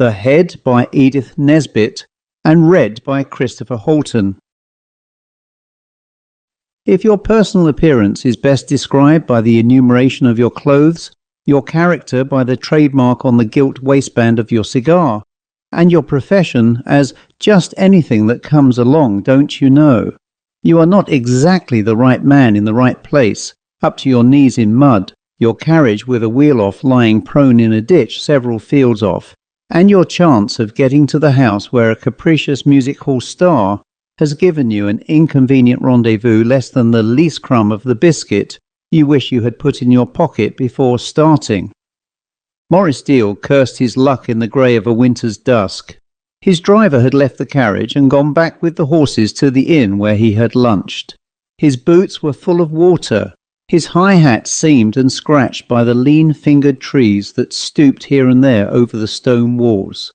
The Head by Edith Nesbit, and read by Chris Halton. If your personal appearance is best described by the enumeration of your clothes, your character by the trademark on the gilt waistband of your cigar, and your profession as just anything that comes along, don't you know, you are not exactly the right man in the right place, up to your knees in mud, your carriage with a wheel off lying prone in a ditch several fields off, and your chance of getting to the house where a capricious music hall star has given you an inconvenient rendezvous less than the least crumb of the biscuit you wish you had put in your pocket before starting. Maurice Deal cursed his luck in the grey of a winter's dusk. His driver had left the carriage and gone back with the horses to the inn where he had lunched. His boots were full of water, his high hat seamed and scratched by the lean-fingered trees that stooped here and there over the stone walls.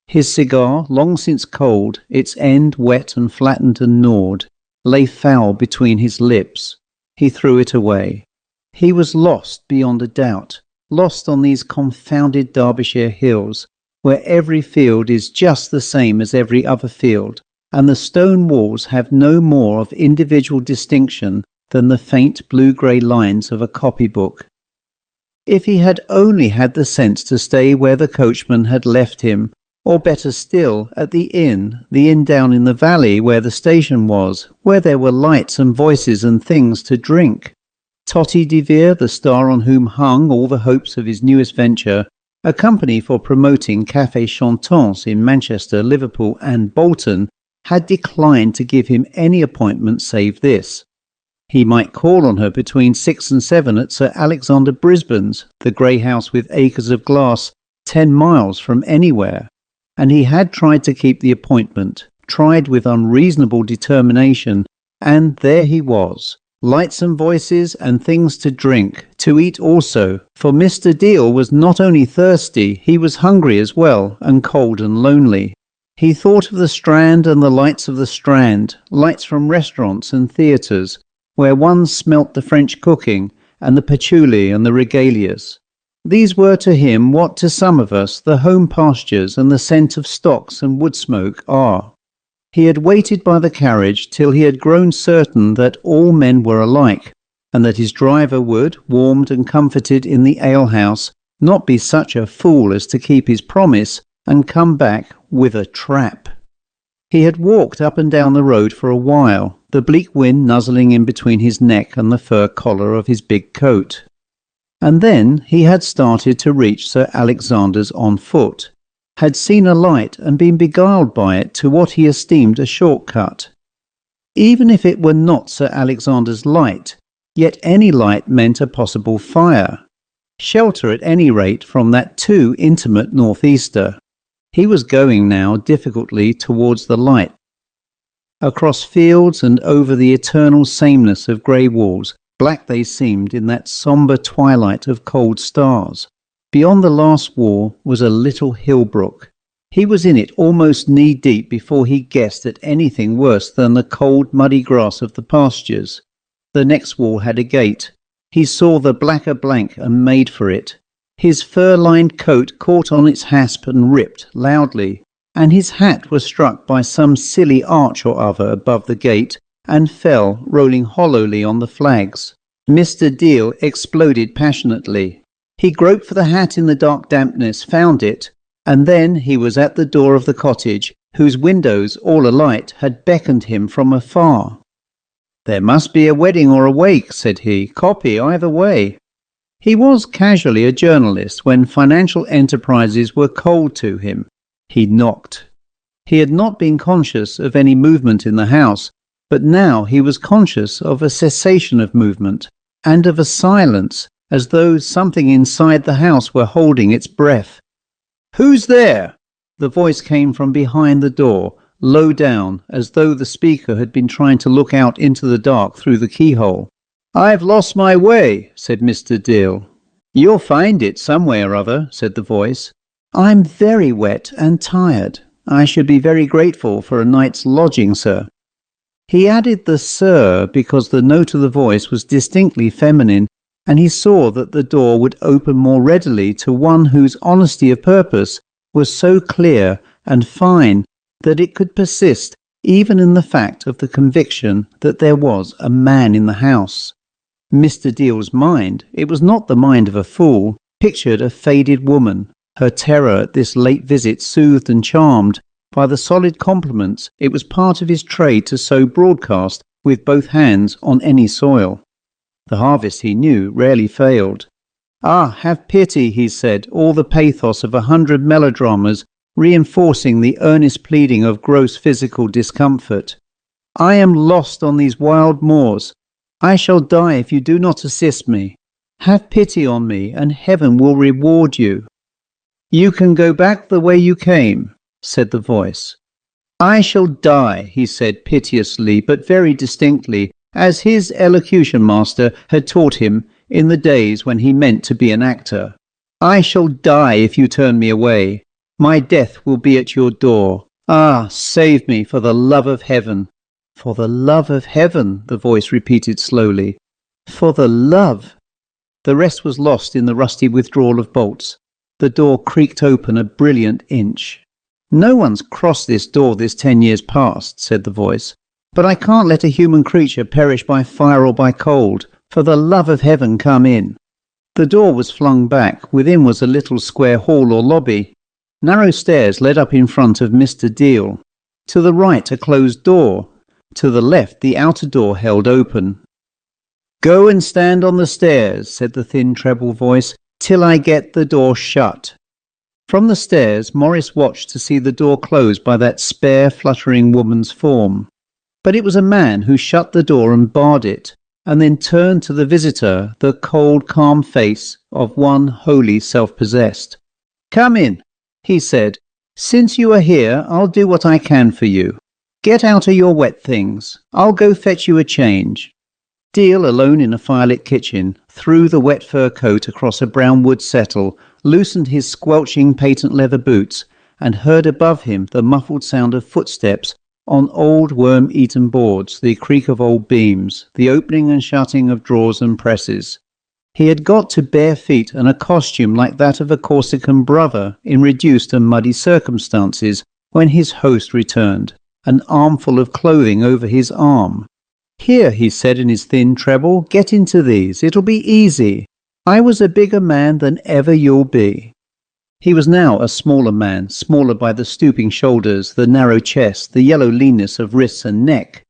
His cigar, long since cold, its end wet and flattened and gnawed, lay foul between his lips. He threw it away. He was lost beyond a doubt, lost on these confounded Derbyshire hills, where every field is just the same as every other field, and the stone walls have no more of individual distinction than the faint blue-grey lines of a copybook. If he had only had the sense to stay where the coachman had left him, or better still, at the inn down in the valley where the station was, where there were lights and voices and things to drink. Totty de Vere, the star on whom hung all the hopes of his newest venture, a company for promoting cafés chantants in Manchester, Liverpool and Bolton, had declined to give him any appointment save this. He might call on her between 6 and 7 at Sir Alexander Brisbane's, the grey house with acres of glass, 10 miles from anywhere. And he had tried to keep the appointment, tried with unreasonable determination, and there he was. Lights and voices and things to drink, to eat also, for Mr. Deal was not only thirsty, he was hungry as well, and cold and lonely. He thought of the Strand and the lights of the Strand, lights from restaurants and theatres, where one smelt the French cooking, and the patchouli and the regalias. These were to him what to some of us the home pastures and the scent of stocks and wood smoke are. He had waited by the carriage till he had grown certain that all men were alike, and that his driver would, warmed and comforted in the alehouse, not be such a fool as to keep his promise and come back with a trap. He had walked up and down the road for a while, the bleak wind nuzzling in between his neck and the fur collar of his big coat. And then he had started to reach Sir Alexander's on foot, had seen a light and been beguiled by it to what he esteemed a short-cut. Even if it were not Sir Alexander's light, yet any light meant a possible fire. Shelter at any rate from that too intimate northeaster. He was going now difficultly towards the light. Across fields and over the eternal sameness of grey walls, black they seemed in that sombre twilight of cold stars. Beyond the last wall was a little hill brook. He was in it almost knee-deep before he guessed at anything worse than the cold muddy grass of the pastures. The next wall had a gate. He saw the blacker blank and made for it. His fur-lined coat caught on its hasp and ripped loudly, and his hat was struck by some silly arch or other above the gate and fell, rolling hollowly on the flags. Mr. Deal exploded passionately. He groped for the hat in the dark dampness, found it, and then he was at the door of the cottage, whose windows, all alight, had beckoned him from afar. "There must be a wedding or a wake," said he. "Copy either way." He was casually a journalist when financial enterprises were cold to him. He knocked. He had not been conscious of any movement in the house, but now he was conscious of a cessation of movement, and of a silence, as though something inside the house were holding its breath. "Who's there?" The voice came from behind the door, low down, as though the speaker had been trying to look out into the dark through the keyhole. "I've lost my way," said Mr. Deal. "You'll find it some way or other," said the voice. "I'm very wet and tired. I should be very grateful for a night's lodging, sir." He added the "sir" because the note of the voice was distinctly feminine, and he saw that the door would open more readily to one whose honesty of purpose was so clear and fine that it could persist even in the fact of the conviction that there was a man in the house. Mr. Deal's mind, it was not the mind of a fool, pictured a faded woman, her terror at this late visit soothed and charmed by the solid compliments it was part of his trade to sow broadcast with both hands on any soil. The harvest, he knew, rarely failed. "Ah, have pity," he said, all the pathos of 100 melodramas reinforcing the earnest pleading of gross physical discomfort. "I am lost on these wild moors. I shall die if you do not assist me. Have pity on me, and heaven will reward you." "You can go back the way you came," said the voice. "I shall die," he said piteously but very distinctly, as his elocution master had taught him in the days when he meant to be an actor. "I shall die if you turn me away. My death will be at your door. Ah, save me for the love of heaven." "For the love of heaven," the voice repeated slowly. "For the love." The rest was lost in the rusty withdrawal of bolts. The door creaked open a brilliant inch. "No one's crossed this door this 10 years past," said the voice. "But I can't let a human creature perish by fire or by cold. For the love of heaven, come in." The door was flung back. Within was a little square hall or lobby. Narrow stairs led up in front of Mr. Deal. To the right a closed door. To the left the outer door held open. "Go and stand on the stairs," said the thin treble voice, "till I get the door shut." From the stairs Morris watched to see the door closed by that spare, fluttering woman's form. But it was a man who shut the door and barred it, and then turned to the visitor the cold, calm face of one wholly self-possessed. "Come in," he said. "Since you are here, I'll do what I can for you. Get out of your wet things. I'll go fetch you a change." Deal, alone in a firelit kitchen, threw the wet fur coat across a brown wood settle, loosened his squelching patent leather boots, and heard above him the muffled sound of footsteps on old worm-eaten boards, the creak of old beams, the opening and shutting of drawers and presses. He had got to bare feet and a costume like that of a Corsican brother in reduced and muddy circumstances when his host returned, an armful of clothing over his arm. "Here," he said in his thin treble, "get into these. It'll be easy. I was a bigger man than ever you'll be." He was now a smaller man, smaller by the stooping shoulders, the narrow chest, the yellow leanness of wrists and neck.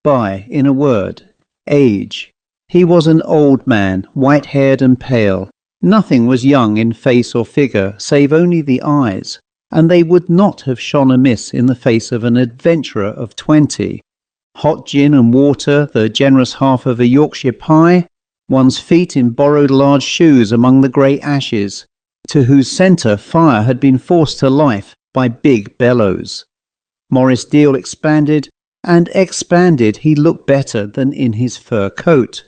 By, in a word, age. He was an old man, white-haired and pale. Nothing was young in face or figure, save only the eyes, and they would not have shone amiss in the face of an adventurer of 20. Hot gin and water, the generous half of a Yorkshire pie, one's feet in borrowed large shoes among the grey ashes, to whose centre fire had been forced to life by big bellows. Morris Deal expanded, and expanded he looked better than in his fur coat.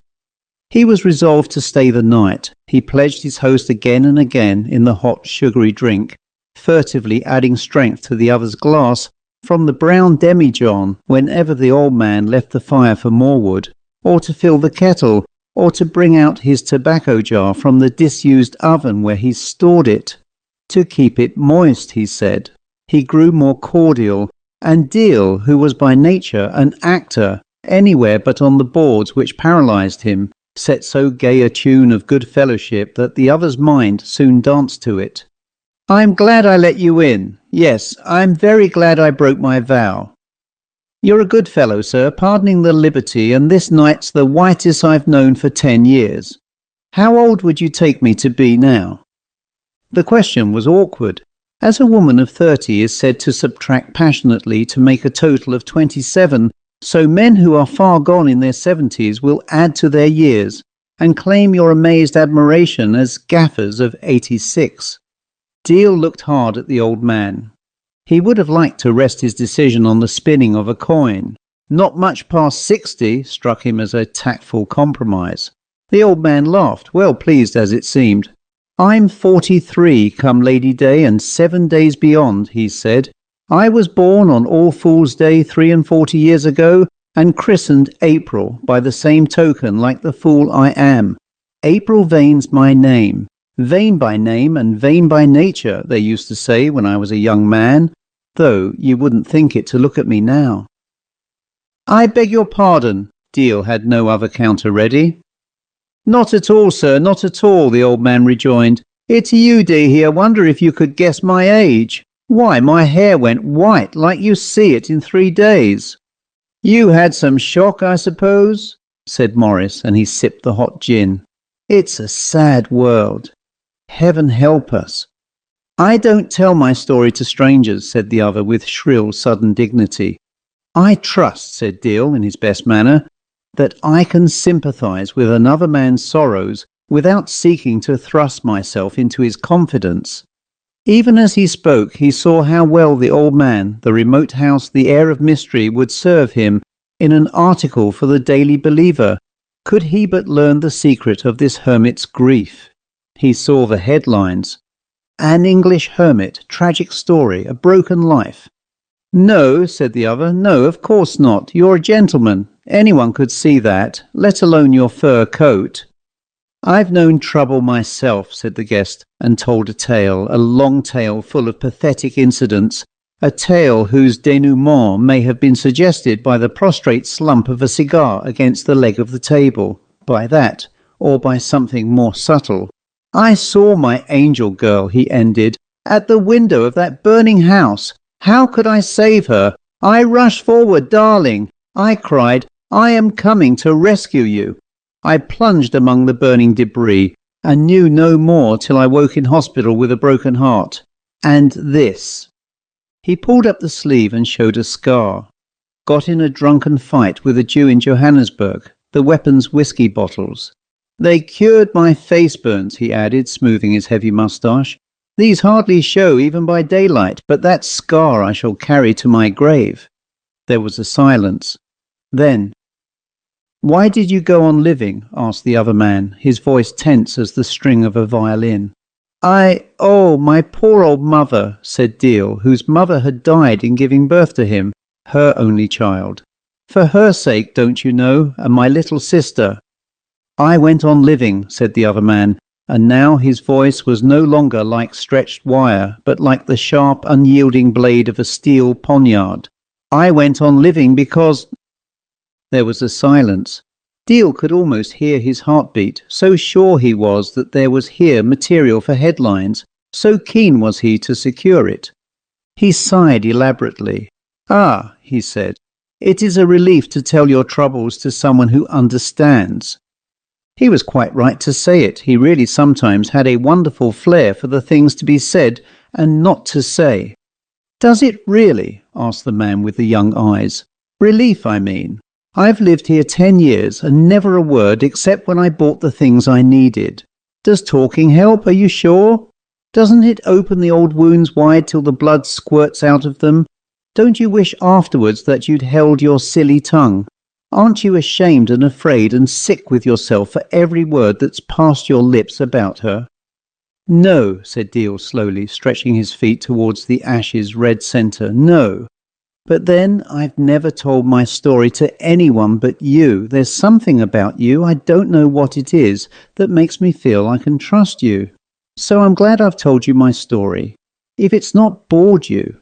He was resolved to stay the night. He pledged his host again and again in the hot sugary drink, furtively adding strength to the other's glass from the brown demijohn whenever the old man left the fire for more wood, or to fill the kettle, or to bring out his tobacco jar from the disused oven where he stored it. To keep it moist, he said. He grew more cordial, and Deal, who was by nature an actor, anywhere but on the boards which paralysed him, set so gay a tune of good fellowship that the other's mind soon danced to it. "I'm glad I let you in. Yes, I'm very glad I broke my vow. You're a good fellow, sir, pardoning the liberty, and this night's the whitest I've known for 10 years. How old would you take me to be now?" The question was awkward, as a woman of 30 is said to subtract passionately to make a total of 27, so men who are far gone in their 70s will add to their years and claim your amazed admiration as gaffers of 86. Deal looked hard at the old man. He would have liked to rest his decision on the spinning of a coin. Not much past 60 struck him as a tactful compromise. The old man laughed, well pleased as it seemed. "I'm 43 come Lady Day and 7 days beyond," he said. "I was born on All Fool's Day 43 years ago, and christened April by the same token like the fool I am. April Vane's my name. Vain by name and vain by nature, they used to say when I was a young man, though you wouldn't think it to look at me now." "I beg your pardon." Deal had no other counter ready. "Not at all, sir, not at all," the old man rejoined. "It's you, dear here. Wonder if you could guess my age. Why, my hair went white like you see it in 3 days." "You had some shock, I suppose," said Morris, and he sipped the hot gin. "It's a sad world. Heaven help us." "I don't tell my story to strangers," said the other with shrill, sudden dignity. "I trust," said Deal in his best manner, "that I can sympathise with another man's sorrows without seeking to thrust myself into his confidence." Even as he spoke, he saw how well the old man, the remote house, the air of mystery would serve him in an article for the Daily Believer, could he but learn the secret of this hermit's grief. He saw the headlines: "An English hermit, tragic story, a broken life." "No," said the other, "no, of course not. You're a gentleman. Anyone could see that, let alone your fur coat." "I've known trouble myself," said the guest, and told a tale, a long tale full of pathetic incidents, a tale whose denouement may have been suggested by the prostrate slump of a cigar against the leg of the table, by that, or by something more subtle. "I saw my angel girl," he ended, "at the window of that burning house. How could I save her? I rushed forward, darling. I cried, 'I am coming to rescue you.' I plunged among the burning debris, and knew no more till I woke in hospital with a broken heart. And this." He pulled up the sleeve and showed a scar. "Got in a drunken fight with a Jew in Johannesburg. The weapons whiskey bottles. They cured my face burns," he added, smoothing his heavy moustache. "These hardly show even by daylight, but that scar I shall carry to my grave." There was a silence. Then, "Why did you go on living?" asked the other man, his voice tense as the string of a violin. Oh, my poor old mother," said Deal, whose mother had died in giving birth to him, her only child. "For her sake, don't you know, and my little sister." "I went on living," said the other man, and now his voice was no longer like stretched wire, but like the sharp, unyielding blade of a steel poniard. "I went on living because—" There was a silence. Deal could almost hear his heartbeat, so sure he was that there was here material for headlines, so keen was he to secure it. He sighed elaborately. "Ah," he said, "it is a relief to tell your troubles to someone who understands." He was quite right to say it. He really sometimes had a wonderful flair for the things to be said and not to say. "Does it really?" asked the man with the young eyes. "Relief, I mean. I've lived here 10 years and never a word except when I bought the things I needed. Does talking help, are you sure? Doesn't it open the old wounds wide till the blood squirts out of them? Don't you wish afterwards that you'd held your silly tongue? Aren't you ashamed and afraid and sick with yourself for every word that's passed your lips about her?" "No," said Deal slowly, stretching his feet towards the ash's red centre. "No. But then, I've never told my story to anyone but you. There's something about you, I don't know what it is, that makes me feel I can trust you. So I'm glad I've told you my story. If it's not bored you."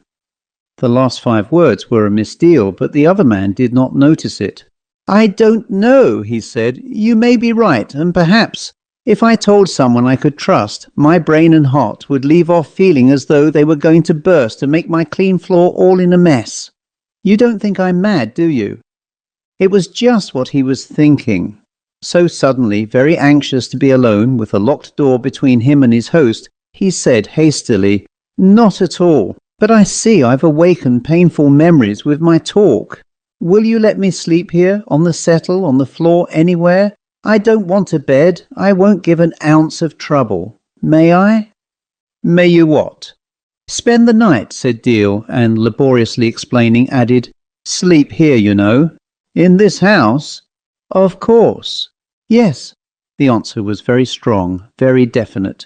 The last 5 words were a misdeal, but the other man did not notice it. "I don't know," he said. "You may be right, and perhaps, if I told someone I could trust, my brain and heart would leave off feeling as though they were going to burst and make my clean floor all in a mess. You don't think I'm mad, do you?" It was just what he was thinking. So suddenly, very anxious to be alone, with a locked door between him and his host, he said hastily, "Not at all. But I see I've awakened painful memories with my talk. Will you let me sleep here, on the settle, on the floor, anywhere? I don't want a bed. I won't give an ounce of trouble. May I?" "May you what?" "Spend the night," said Deal, and laboriously explaining, added, "Sleep here, you know." "In this house?" "Of course." "Yes." The answer was very strong, very definite.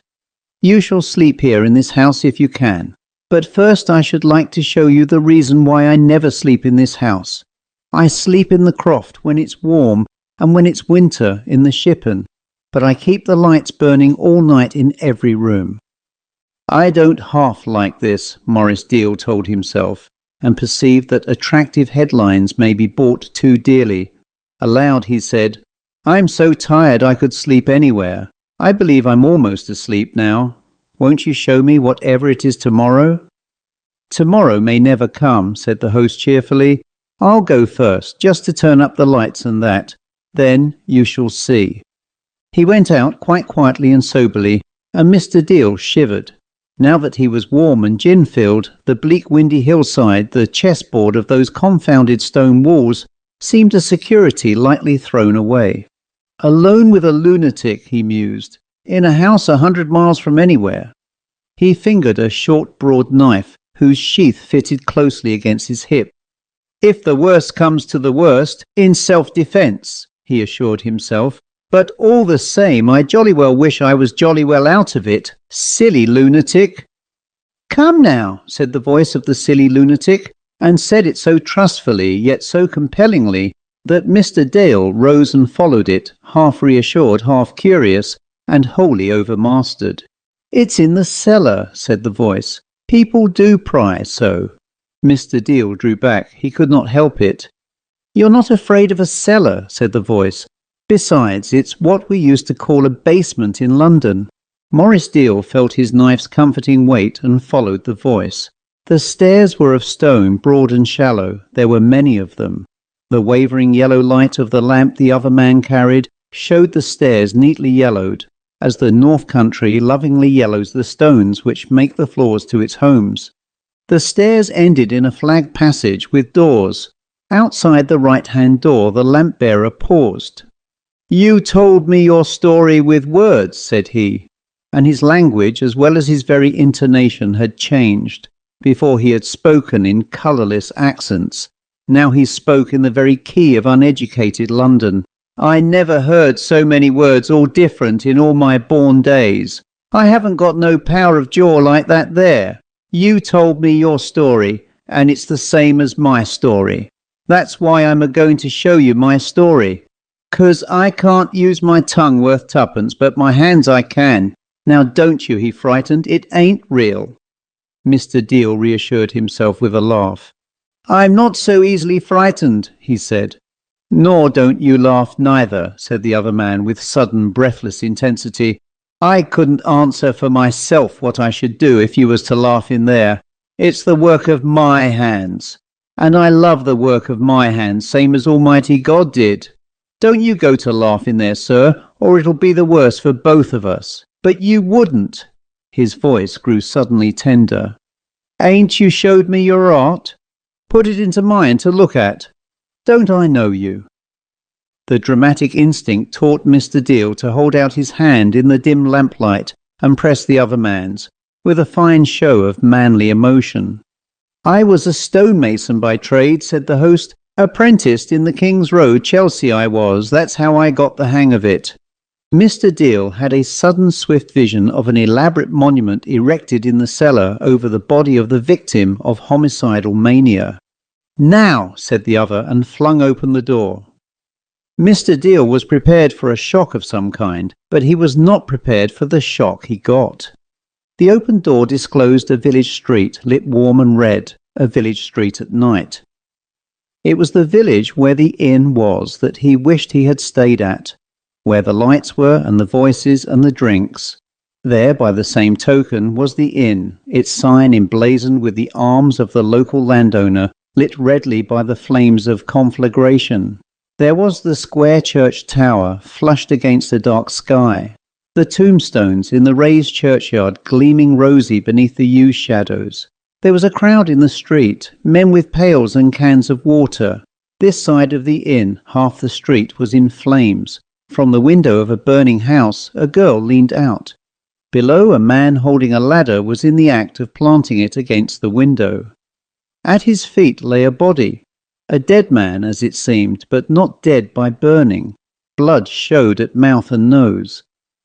"You shall sleep here in this house if you can. But first I should like to show you the reason why I never sleep in this house. I sleep in the croft when it's warm, and when it's winter in the shippen. but I keep the lights burning all night in every room." "I don't half like this," Maurice Deal told himself, and perceived that attractive headlines may be bought too dearly. Aloud he said, "I'm so tired I could sleep anywhere. I believe I'm almost asleep now. Won't you show me whatever it is tomorrow?" "Tomorrow may never come," said the host cheerfully. "I'll go first, just to turn up the lights and that. Then you shall see." He went out quite quietly and soberly, and Mr. Deal shivered. Now that he was warm and gin-filled, the bleak windy hillside, the chessboard of those confounded stone walls, seemed a security lightly thrown away. "Alone with a lunatic," he mused, "in a house 100 miles from anywhere." He fingered a short, broad knife, whose sheath fitted closely against his hip. "If the worst comes to the worst, in self-defence," he assured himself. "But all the same, I jolly well wish I was jolly well out of it. Silly lunatic!" "Come now," said the voice of the silly lunatic, and said it so trustfully, yet so compellingly, that Mr. Dale rose and followed it, half reassured, half curious, and wholly overmastered. "It's in the cellar," said the voice. "People do pry so." Mr. Deal drew back. He could not help it. "You're not afraid of a cellar," said the voice. "Besides, it's what we used to call a basement in London." Maurice Deal felt his knife's comforting weight and followed the voice. The stairs were of stone, broad and shallow. There were many of them. The wavering yellow light of the lamp the other man carried showed the stairs neatly yellowed, as the North Country lovingly yellows the stones which make the floors to its homes. The stairs ended in a flagged passage with doors. Outside the right-hand door the lamp-bearer paused. "You told me your story with words," said he, and his language as well as his very intonation had changed. Before he had spoken in colourless accents. Now he spoke in the very key of uneducated London. "I never heard so many words all different in all my born days. I haven't got no power of jaw like that there. You told me your story, and it's the same as my story. That's why I'm a-going to show you my story. 'Cause I can't use my tongue worth tuppence, but my hands I can. Now don't you," he frightened, "it ain't real." Mr. Deal reassured himself with a laugh. "I'm not so easily frightened," he said. "Nor don't you laugh neither," said the other man with sudden breathless intensity. "I couldn't answer for myself what I should do if you was to laugh in there. It's the work of my hands. And I love the work of my hands, same as Almighty God did. Don't you go to laugh in there, sir, or it'll be the worse for both of us. But you wouldn't." His voice grew suddenly tender. "Ain't you showed me your art? Put it into mine to look at. Don't I know you?" The dramatic instinct taught Mr. Deal to hold out his hand in the dim lamplight and press the other man's, with a fine show of manly emotion. "I was a stonemason by trade," said the host. "Apprenticed in the King's Road, Chelsea I was. That's how I got the hang of it." Mr. Deal had a sudden swift vision of an elaborate monument erected in the cellar over the body of the victim of homicidal mania. "Now," said the other, and flung open the door. Mr. Deal was prepared for a shock of some kind, but he was not prepared for the shock he got. The open door disclosed a village street lit warm and red, a village street at night. It was the village where the inn was that he wished he had stayed at, where the lights were and the voices and the drinks. There, by the same token, was the inn, its sign emblazoned with the arms of the local landowner, lit redly by the flames of conflagration. There was the square church tower, flushed against the dark sky, the tombstones in the raised churchyard gleaming rosy beneath the yew shadows. There was a crowd in the street, men with pails and cans of water. This side of the inn, half the street, was in flames. From the window of a burning house, a girl leaned out. Below, a man holding a ladder was in the act of planting it against the window. At his feet lay a body, a dead man as it seemed, but not dead by burning. Blood showed at mouth and nose.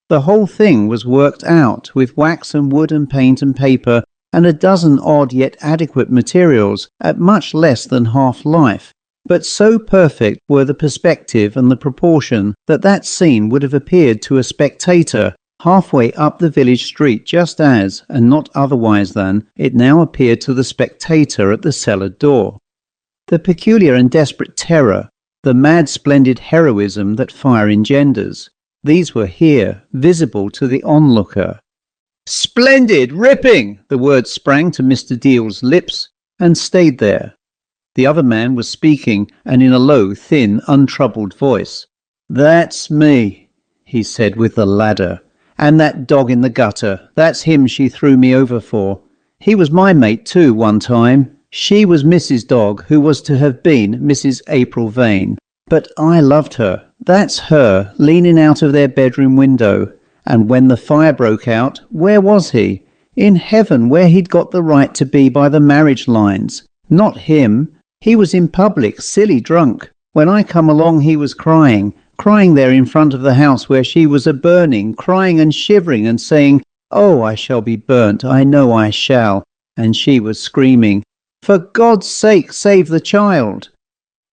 The whole thing was worked out with wax and wood and paint and paper and a dozen odd yet adequate materials at much less than half life. But so perfect were the perspective and the proportion that scene would have appeared to a spectator halfway up the village street just as, and not otherwise than, it now appeared to the spectator at the cellar door. The peculiar and desperate terror, the mad splendid heroism that fire engenders, these were here, visible to the onlooker. "Splendid! Ripping!" The words sprang to Mr. Deal's lips and stayed there. The other man was speaking, and in a low, thin, untroubled voice. "That's me," he said with the ladder. "And that dog in the gutter, that's him she threw me over for. He was my mate too, one time. She was Mrs. Dog, who was to have been Mrs. April Vane. But I loved her. That's her, leaning out of their bedroom window. And when the fire broke out, where was he? In heaven, where he'd got the right to be by the marriage lines. Not him. He was in public, silly drunk. When I come along he was crying there in front of the house where she was a-burning, crying and shivering and saying, 'Oh, I shall be burnt, I know I shall.' And she was screaming, 'For God's sake, save the child.'"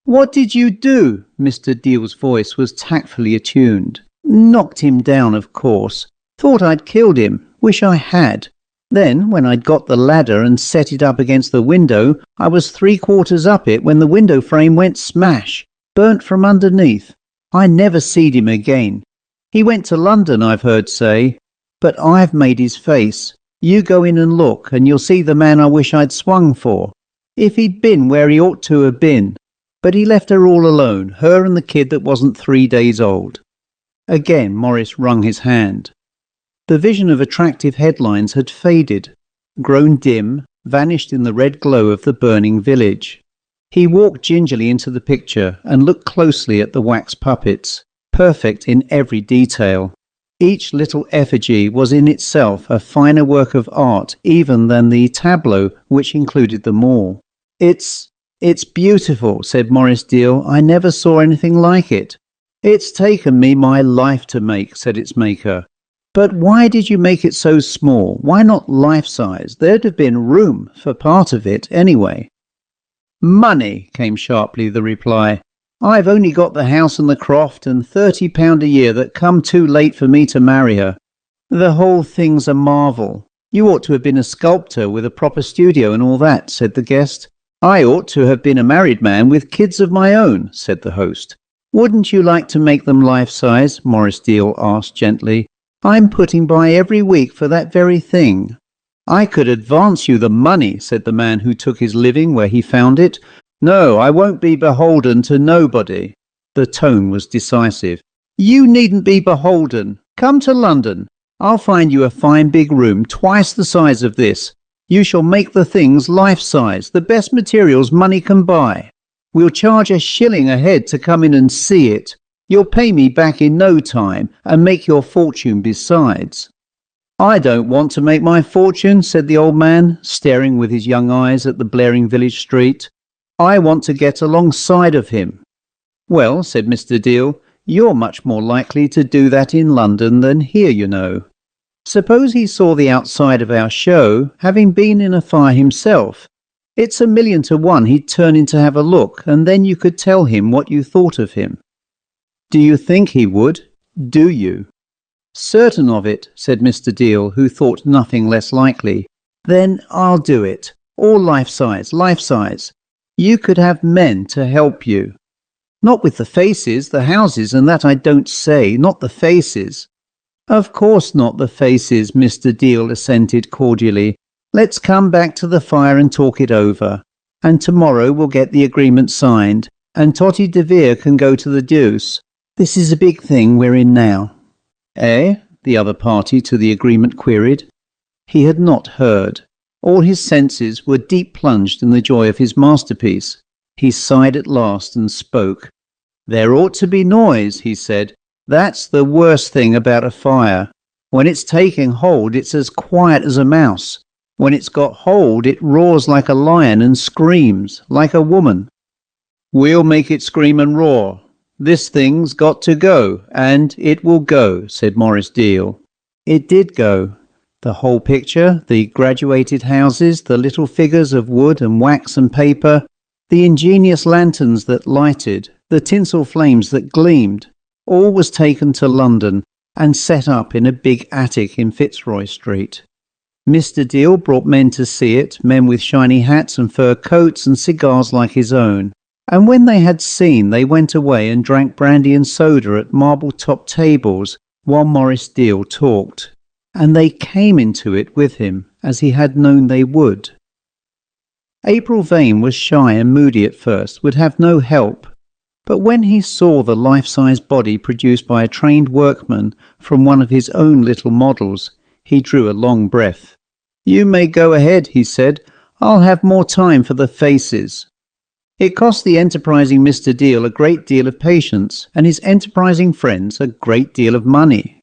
"What did you do?" Mr. Deal's voice was tactfully attuned. "Knocked him down, of course. Thought I'd killed him. Wish I had. Then, when I'd got the ladder and set it up against the window, I was 3/4 up it when the window frame went smash, burnt from underneath. I never seed him again. He went to London, I've heard say. But I've made his face. You go in and look, and you'll see the man I wish I'd swung for. If he'd been where he ought to have been. But he left her all alone, her and the kid that wasn't 3 days old." Again Morris wrung his hand. The vision of attractive headlines had faded, grown dim, vanished in the red glow of the burning village. He walked gingerly into the picture and looked closely at the wax puppets, perfect in every detail. Each little effigy was in itself a finer work of art even than the tableau which included them all. It's beautiful," said Morris Deal. "I never saw anything like it." "It's taken me my life to make," said its maker. "But why did you make it so small? Why not life-size? There'd have been room for part of it, anyway." "Money," came sharply the reply. "I've only got the house and the croft and £30 a year that come too late for me to marry her. The whole thing's a marvel. You ought to have been a sculptor with a proper studio and all that," said the guest. "I ought to have been a married man with kids of my own," said the host. "Wouldn't you like to make them life-size?" Morris Deal asked gently. "I'm putting by every week for that very thing." "I could advance you the money," said the man who took his living where he found it. "No, I won't be beholden to nobody." The tone was decisive. "You needn't be beholden. Come to London. I'll find you a fine big room, twice the size of this. You shall make the things life-size, the best materials money can buy. We'll charge £1 a head to come in and see it. You'll pay me back in no time and make your fortune besides." "I don't want to make my fortune," said the old man, staring with his young eyes at the blaring village street. "I want to get alongside of him." "Well," said Mr. Deal, "you're much more likely to do that in London than here, you know. Suppose he saw the outside of our show, having been in a fire himself. It's 1,000,000 to 1 he'd turn in to have a look, and then you could tell him what you thought of him." "Do you think he would? Do you?" "Certain of it," said Mr. Deal, who thought nothing less likely. "Then I'll do it. All life-size, life-size. You could have men to help you." "Not with the faces, the houses, and that I don't say. Not the faces." "Of course not the faces," Mr. Deal assented cordially. "Let's come back to the fire and talk it over. And tomorrow we'll get the agreement signed, and Totty DeVere can go to the deuce. This is a big thing we're in now." "Eh?" the other party to the agreement queried. He had not heard. All his senses were deep plunged in the joy of his masterpiece. He sighed at last and spoke. "There ought to be noise," he said. "That's the worst thing about a fire. When it's taking hold, it's as quiet as a mouse. When it's got hold, it roars like a lion and screams like a woman." "We'll make it scream and roar. This thing's got to go, and it will go," said Morris Deal. It did go. The whole picture, the graduated houses, the little figures of wood and wax and paper, The ingenious lanterns that lighted, the tinsel flames that gleamed, all was taken to London and set up in a big attic in Fitzroy Street. Mr. Deal brought men to see it, men with shiny hats and fur coats and cigars like his own. And when they had seen, they went away and drank brandy and soda at marble-top tables while Maurice Deal talked. And they came into it with him, as he had known they would. April Vane was shy and moody at first, would have no help. But when he saw the life-size body produced by a trained workman from one of his own little models, he drew a long breath. "You may go ahead," he said. "I'll have more time for the faces." It cost the enterprising Mr. Deal a great deal of patience, and his enterprising friends a great deal of money.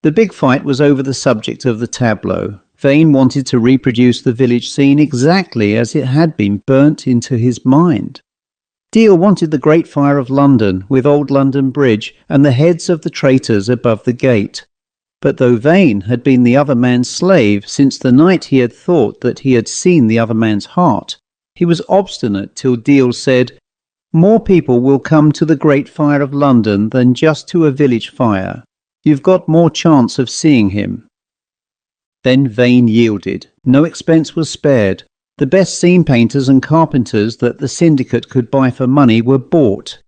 The big fight was over the subject of the tableau. Vane wanted to reproduce the village scene exactly as it had been burnt into his mind. Deal wanted the Great Fire of London, with Old London Bridge and the heads of the traitors above the gate. But though Vane had been the other man's slave since the night he had thought that he had seen the other man's heart, he was obstinate till Deal said, "More people will come to the Great Fire of London than just to a village fire. You've got more chance of seeing him." Then Vane yielded. No expense was spared. The best scene painters and carpenters that the syndicate could buy for money were bought.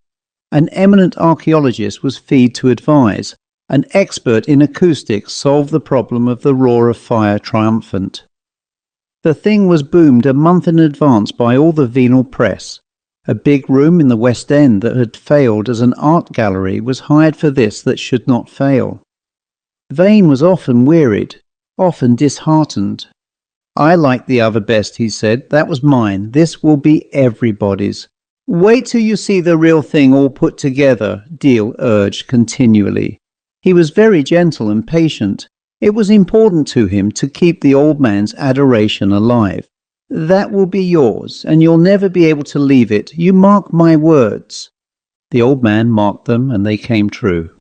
An eminent archaeologist was feed to advise. An expert in acoustics solved the problem of the roar of fire triumphant. The thing was boomed a month in advance by all the venal press. A big room in the West End that had failed as an art gallery was hired for this that should not fail. Vane was often wearied, often disheartened. "I liked the other best," he said. "That was mine. This will be everybody's." "Wait till you see the real thing all put together," Deal urged continually. He was very gentle and patient. It was important to him to keep the old man's adoration alive. "That will be yours, and you'll never be able to leave it. You mark my words." The old man marked them, and they came true.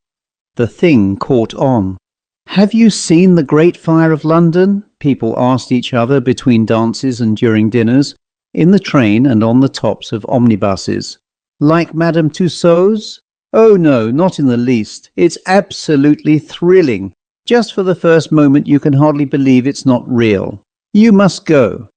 The thing caught on. "Have you seen the Great Fire of London?" people asked each other between dances and during dinners, in the train and on the tops of omnibuses. "Like Madame Tussaud's?" "Oh no, not in the least. It's absolutely thrilling. Just for the first moment you can hardly believe it's not real. You must go."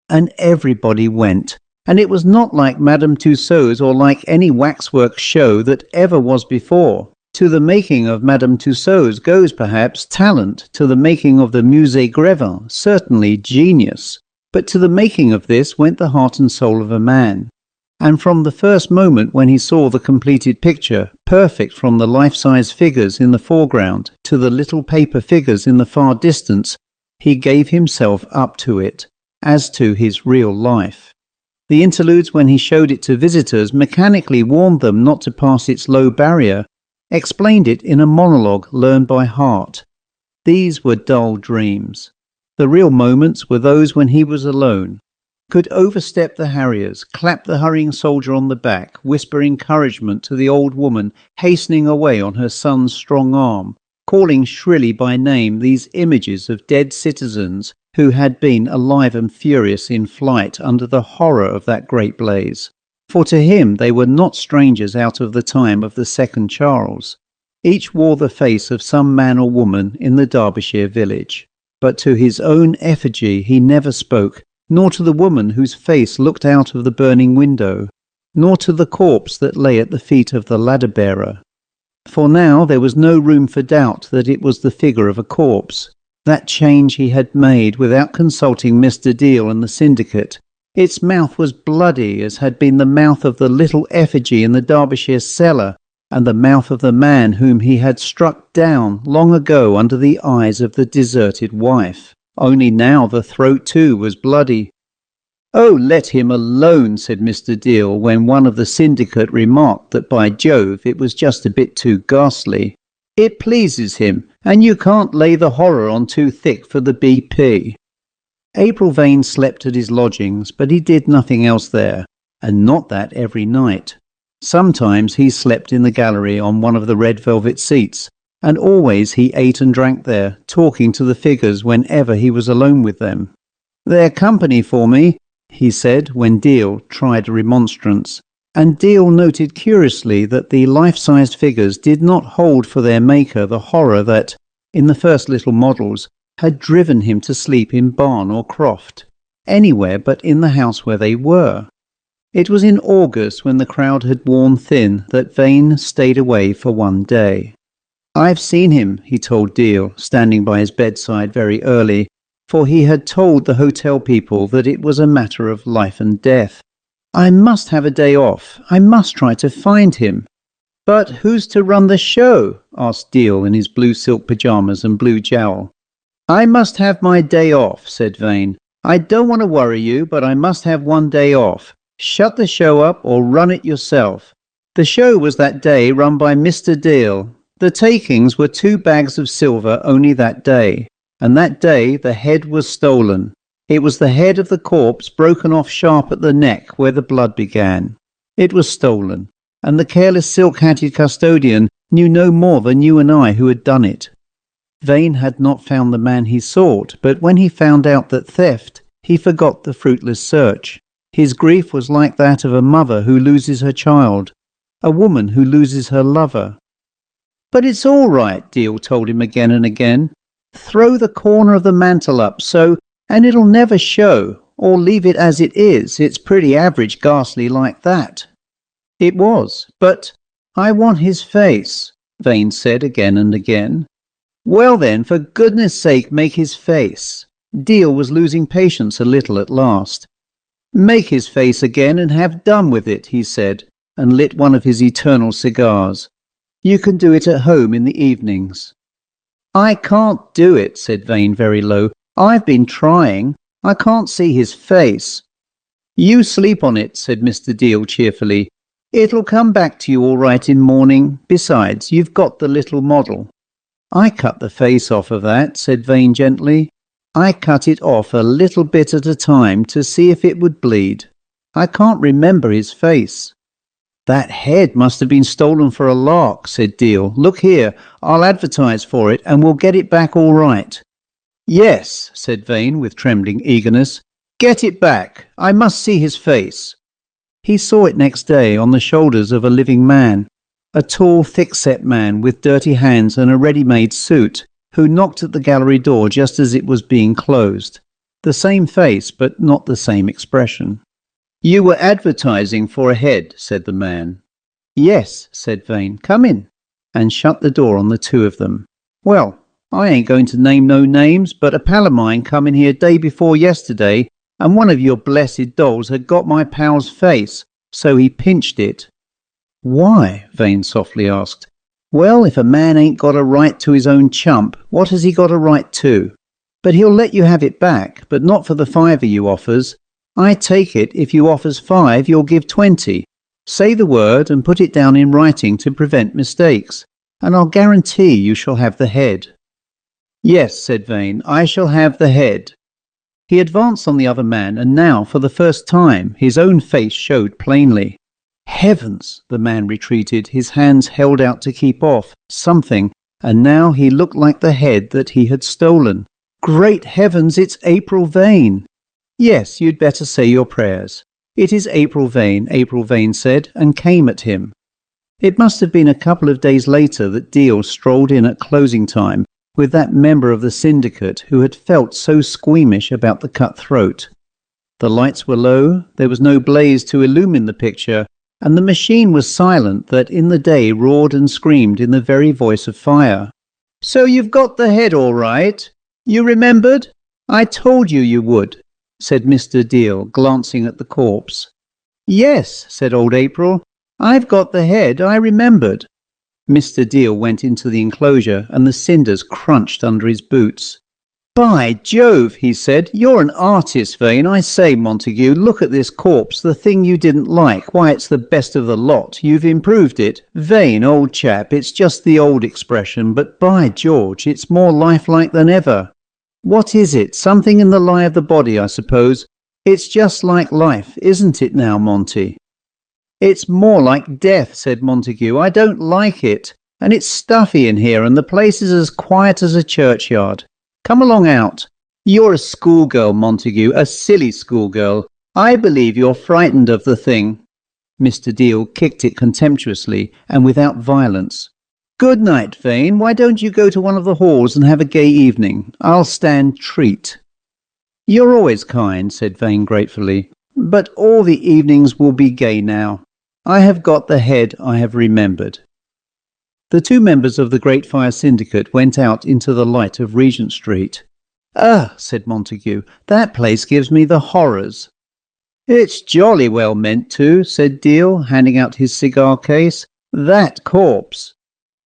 And everybody went. And it was not like Madame Tussaud's or like any waxwork show that ever was before. To the making of Madame Tussaud's goes perhaps talent, to the making of the Musée Grévin certainly genius. But to the making of this went the heart and soul of a man. And from the first moment when he saw the completed picture, perfect from the life-size figures in the foreground to the little paper figures in the far distance, he gave himself up to it, as to his real life. The interludes when he showed it to visitors mechanically warned them not to pass its low barrier, explained it in a monologue learned by heart. These were dull dreams. The real moments were those when he was alone, could overstep the harriers, clap the hurrying soldier on the back, whisper encouragement to the old woman hastening away on her son's strong arm, calling shrilly by name these images of dead citizens who had been alive and furious in flight under the horror of that great blaze. For to him they were not strangers out of the time of the second Charles. Each wore the face of some man or woman in the Derbyshire village. But to his own effigy he never spoke, nor to the woman whose face looked out of the burning window, nor to the corpse that lay at the feet of the ladder-bearer. For now there was no room for doubt that it was the figure of a corpse. That change he had made without consulting Mr. Deal and the syndicate. Its mouth was bloody as had been the mouth of the little effigy in the Derbyshire cellar, and the mouth of the man whom he had struck down long ago under the eyes of the deserted wife. Only now the throat too was bloody. "Oh, let him alone," said Mr. Deal, when one of the syndicate remarked that by Jove it was just a bit too ghastly. "It pleases him, and you can't lay the horror on too thick for the BP." April Vane slept at his lodgings, but he did nothing else there, and not that every night. Sometimes he slept in the gallery on one of the red velvet seats, and always he ate and drank there, talking to the figures whenever he was alone with them. "They're company for me. he said when Deal tried a remonstrance, and Deal noted curiously that the life-sized figures did not hold for their maker the horror that, in the first little models, had driven him to sleep in barn or croft, anywhere but in the house where they were. It was in August, when the crowd had worn thin, that Vane stayed away for one day. "I've seen him," he told Deal, standing by his bedside very early, for he had told the hotel people that it was a matter of life and death. "I must have a day off. I must try to find him." "But who's to run the show?" asked Deal in his blue silk pyjamas and blue jowl. "I must have my day off," said Vane. "I don't want to worry you, but I must have one day off. Shut the show up or run it yourself." The show was that day run by Mr. Deal. The takings were 2 bags of silver only that day, and that day the head was stolen. It was the head of the corpse broken off sharp at the neck where the blood began. It was stolen, and the careless silk-hatted custodian knew no more than you and I who had done it. Vane had not found the man he sought, but when he found out that theft, he forgot the fruitless search. His grief was like that of a mother who loses her child, a woman who loses her lover. "But it's all right," Deal told him again and again. "Throw the corner of the mantle up so, and it'll never show, or leave it as it is. It's pretty average ghastly like that." It was, but "I want his face," Vane said again and again. "Well then, for goodness sake, make his face." Deal was losing patience a little at last. "Make his face again and have done with it," he said, and lit one of his eternal cigars. "You can do it at home in the evenings." "I can't do it," said Vane very low. "I've been trying. I can't see his face." "You sleep on it," said Mr. Deal cheerfully. "It'll come back to you all right in morning. Besides, you've got the little model." "I cut the face off of that," said Vane gently. "I cut it off a little bit at a time to see if it would bleed. I can't remember his face." "That head must have been stolen for a lark," said Deal. "Look here, I'll advertise for it and we'll get it back all right." "Yes," said Vane with trembling eagerness. "Get it back. I must see his face." He saw it next day on the shoulders of a living man, a tall, thick-set man with dirty hands and a ready-made suit, who knocked at the gallery door just as it was being closed. The same face, but not the same expression. "You were advertising for a head," said the man. "Yes," said Vane. "Come in," and shut the door on the two of them. "Well, I ain't going to name no names, but a pal of mine come in here day before yesterday, and one of your blessed dolls had got my pal's face, so he pinched it." "Why?" Vane softly asked. "Well, if a man ain't got a right to his own chump, what has he got a right to? But he'll let you have it back, but not for the fiver you offers. I take it if you offers 5, you'll give 20. Say the word and put it down in writing to prevent mistakes, and I'll guarantee you shall have the head." "Yes," said Vane, "I shall have the head." He advanced on the other man, and now, for the first time, his own face showed plainly. "Heavens!" the man retreated, his hands held out to keep off something, and now he looked like the head that he had stolen. "Great heavens, it's April Vane!" "Yes, you'd better say your prayers. It is April Vane said, and came at him. It must have been a couple of days later that Deal strolled in at closing time with that member of the syndicate who had felt so squeamish about the cut throat. The lights were low, there was no blaze to illumine the picture, and the machine was silent that in the day roared and screamed in the very voice of fire. "So you've got the head all right? You remembered? I told you you would," said Mr. Deal, glancing at the corpse. "Yes," said old April. "I've got the head, I remembered." Mr. Deal went into the enclosure, and the cinders crunched under his boots. "By Jove," he said, "you're an artist, Vane. I say, Montague, look at this corpse, the thing you didn't like. Why, it's the best of the lot. You've improved it. Vane, old chap, it's just the old expression, but by George, it's more lifelike than ever. What is it? Something in the lie of the body, I suppose. It's just like life, isn't it now, Monty?" "It's more like death," said Montague. "I don't like it. And it's stuffy in here, and the place is as quiet as a churchyard. Come along out. You're a schoolgirl, Montague, a silly schoolgirl. I believe you're frightened of the thing. Mr. Deal kicked it contemptuously and without violence. Good night, Vane. Why don't you go to one of the halls and have a gay evening? I'll stand treat. You're always kind, said Vane gratefully, but all the evenings will be gay now. I have got the head I have remembered. The two members of the Great Fire Syndicate went out into the light of Regent Street. "Ugh," said Montague, "that place gives me the horrors." "It's jolly well meant to," said Deal, handing out his cigar case. "That corpse."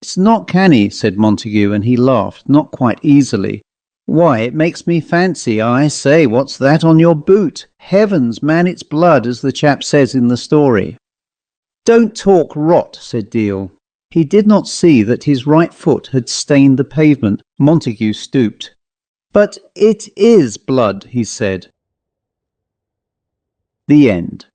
"It's not canny," said Montague, and he laughed, not quite easily. "Why, it makes me fancy, I say, what's that on your boot? Heavens, man, it's blood, as the chap says in the story." "Don't talk rot," said Deal. He did not see that his right foot had stained the pavement. Montague stooped. "But it is blood," he said. The end.